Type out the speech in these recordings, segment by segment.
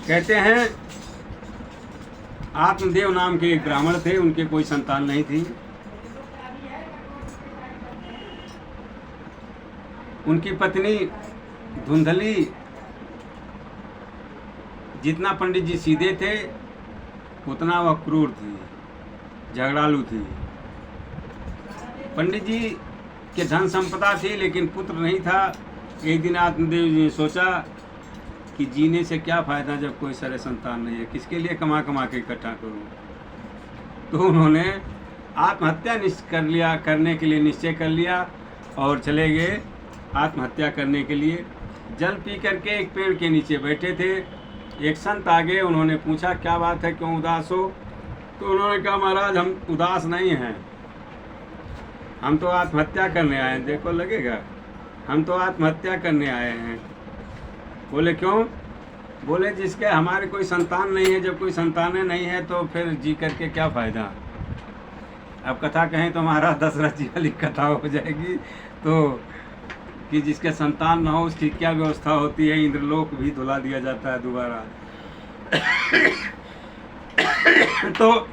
कहते हैं आत्मदेव नाम के एक ब्राह्मण थे, उनके कोई संतान नहीं थी। उनकी पत्नी धुंधली, जितना पंडित जी सीधे थे उतना वह क्रूर थी, झगड़ालू थी। पंडित जी के धन संपदा थी लेकिन पुत्र नहीं था। एक दिन आत्मदेव जी ने सोचा कि जीने से क्या फ़ायदा जब कोई सारे संतान नहीं है, किसके लिए कमा कमा के इकट्ठा करूं। तो उन्होंने आत्महत्या करने के लिए निश्चय कर लिया और चले गए आत्महत्या करने के लिए। जल पी करके एक पेड़ के नीचे बैठे थे। एक संत आ गए, उन्होंने पूछा क्या बात है, क्यों उदास हो? तो उन्होंने कहा महाराज हम उदास नहीं हैं, हम तो आत्महत्या करने आए हैं। देखो लगेगा, हम तो आत्महत्या करने आए हैं। बोले क्यों? बोले जिसके हमारे कोई संतान नहीं है, जब कोई संतानें नहीं है तो फिर जी करके क्या फ़ायदा। अब कथा कहें तो महाराज दशरथ जी वाली कथा हो जाएगी। तो कि जिसके संतान ना हो उसकी क्या व्यवस्था होती है, इंद्रलोक भी धुला दिया जाता है दोबारा। तो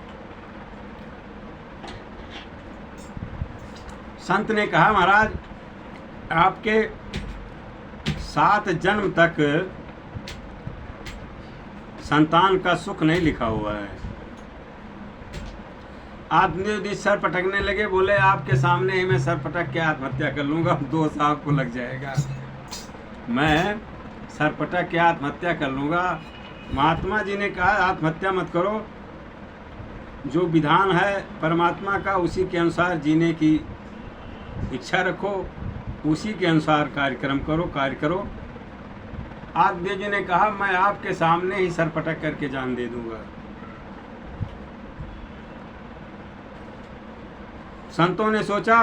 संत ने कहा महाराज आपके 7 जन्म तक संतान का सुख नहीं लिखा हुआ है। आत्मदेव जी सर पटकने लगे, बोले आपके सामने ही मैं सर पटक के आत्महत्या कर लूँगा, दोष आपको लग जाएगा। मैं सर पटक के आत्महत्या कर लूँगा। महात्मा जी ने कहा आत्महत्या मत करो, जो विधान है परमात्मा का उसी के अनुसार जीने की इच्छा रखो, उसी के अनुसार कार्य करो। आत्मदेव जी ने कहा मैं आपके सामने ही सर पटक करके जान दे दूंगा। संतों ने सोचा,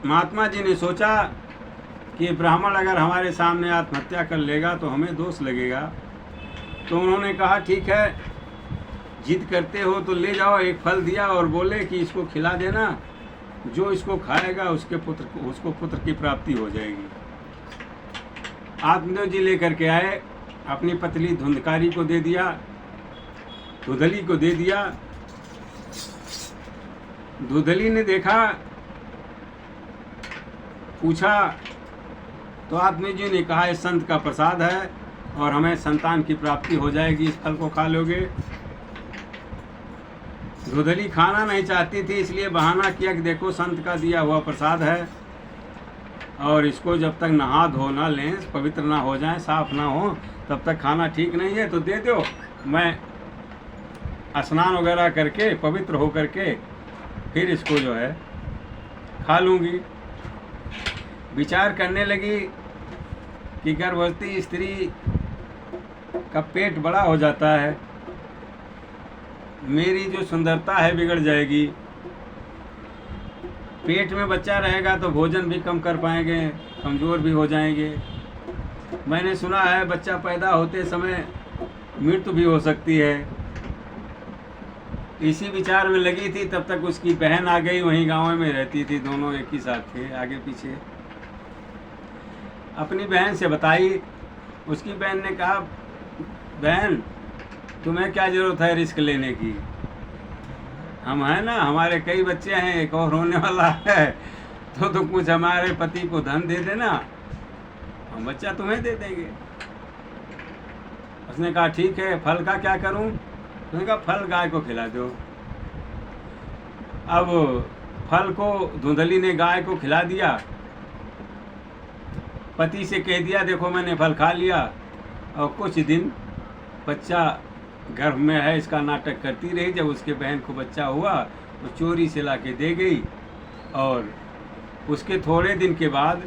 महात्मा जी ने सोचा कि ब्राह्मण अगर हमारे सामने आत्महत्या कर लेगा तो हमें दोष लगेगा। तो उन्होंने कहा ठीक है, जिद करते हो तो ले जाओ। एक फल दिया और बोले कि इसको खिला देना, जो इसको खाएगा उसको पुत्र की प्राप्ति हो जाएगी। आत्मदेव जी लेकर के आए, अपनी पतली धुंधकारी को दे दिया, धुंधली को दे दिया। धुंधली ने देखा, पूछा तो आत्मदेव जी ने कहा इस संत का प्रसाद है और हमें संतान की प्राप्ति हो जाएगी, इस फल को खा लोगे। धुंधली खाना नहीं चाहती थी, इसलिए बहाना किया कि देखो संत का दिया हुआ प्रसाद है और इसको जब तक नहा धो ना लें, पवित्र ना हो जाएं, साफ ना हो, तब तक खाना ठीक नहीं है। तो दे दो, मैं स्नान वगैरह करके पवित्र हो करके फिर इसको जो है खा लूँगी। विचार करने लगी कि गर्भवती स्त्री का पेट बड़ा हो जाता है, मेरी जो सुंदरता है बिगड़ जाएगी। पेट में बच्चा रहेगा तो भोजन भी कम कर पाएंगे, कमज़ोर भी हो जाएंगे। मैंने सुना है बच्चा पैदा होते समय मृत्यु भी हो सकती है। इसी विचार में लगी थी, तब तक उसकी बहन आ गई, वहीं गांव में रहती थी, दोनों एक ही साथ थे, आगे पीछे। अपनी बहन से बताई, उसकी बहन ने कहा बहन तुम्हें क्या ज़रूरत है रिस्क लेने की, हम हैं ना, हमारे कई बच्चे हैं, एक और होने वाला है, तो कुछ हमारे पति को धन दे देना, हम बच्चा तुम्हें दे देंगे। उसने कहा ठीक है, फल का क्या करूं? उसने कहा फल गाय को खिला दो। अब फल को धुंधली ने गाय को खिला दिया, पति से कह दिया देखो मैंने फल खा लिया, और कुछ दिन बच्चा गर्भ में है इसका नाटक करती रही। जब उसके बहन को बच्चा हुआ तो चोरी से ला के दे गई, और उसके थोड़े दिन के बाद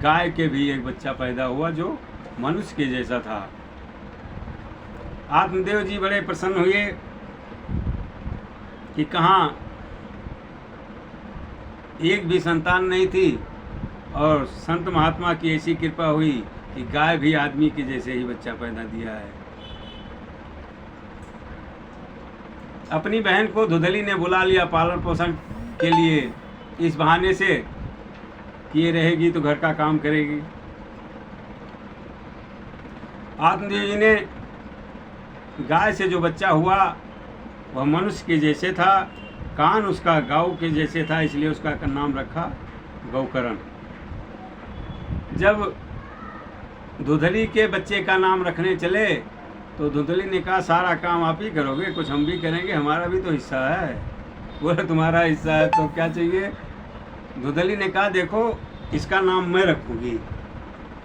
गाय के भी एक बच्चा पैदा हुआ जो मनुष्य के जैसा था। आत्मदेव जी बड़े प्रसन्न हुए कि कहाँ एक भी संतान नहीं थी, और संत महात्मा की ऐसी कृपा हुई कि गाय भी आदमी के जैसे ही बच्चा पैदा दिया है। अपनी बहन को धुंधली ने बुला लिया पालन पोषण के लिए, इस बहाने से कि ये रहेगी तो घर का काम करेगी। आत्मदेव जी ने गाय से जो बच्चा हुआ वह मनुष्य के जैसे था, कान उसका गौ के जैसे था, इसलिए उसका नाम रखा गौकरण। जब धुंधली के बच्चे का नाम रखने चले तो धुंधली ने कहा सारा काम आप ही करोगे, कुछ हम भी करेंगे, हमारा भी तो हिस्सा है। बोले तुम्हारा हिस्सा है तो क्या चाहिए? धुंधली ने कहा देखो इसका नाम मैं रखूँगी।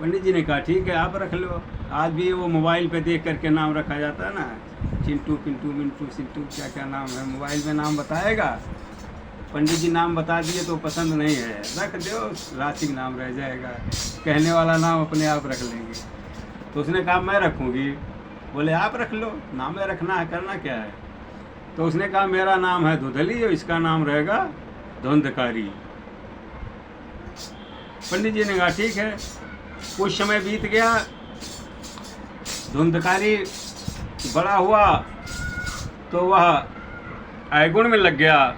पंडित जी ने कहा ठीक है आप रख लो। आज भी वो मोबाइल पे देख करके नाम रखा जाता है ना, चिंटू पिंटू मिंटू सिंटू क्या क्या नाम है, मोबाइल में नाम बताएगा। पंडित जी नाम बता दिए तो पसंद नहीं है, रख दो, रासिक नाम रह जाएगा, कहने वाला नाम अपने आप रख लेंगे। तो उसने कहा मैं रखूँगी। बोले आप रख लो, नाम में रखना है, करना क्या है। तो उसने कहा मेरा नाम है धुंधली और इसका नाम रहेगा धुंधकारी। पंडित जी ने कहा ठीक है। कुछ समय बीत गया, धुंधकारी बड़ा हुआ तो वह अवगुण में लग गया।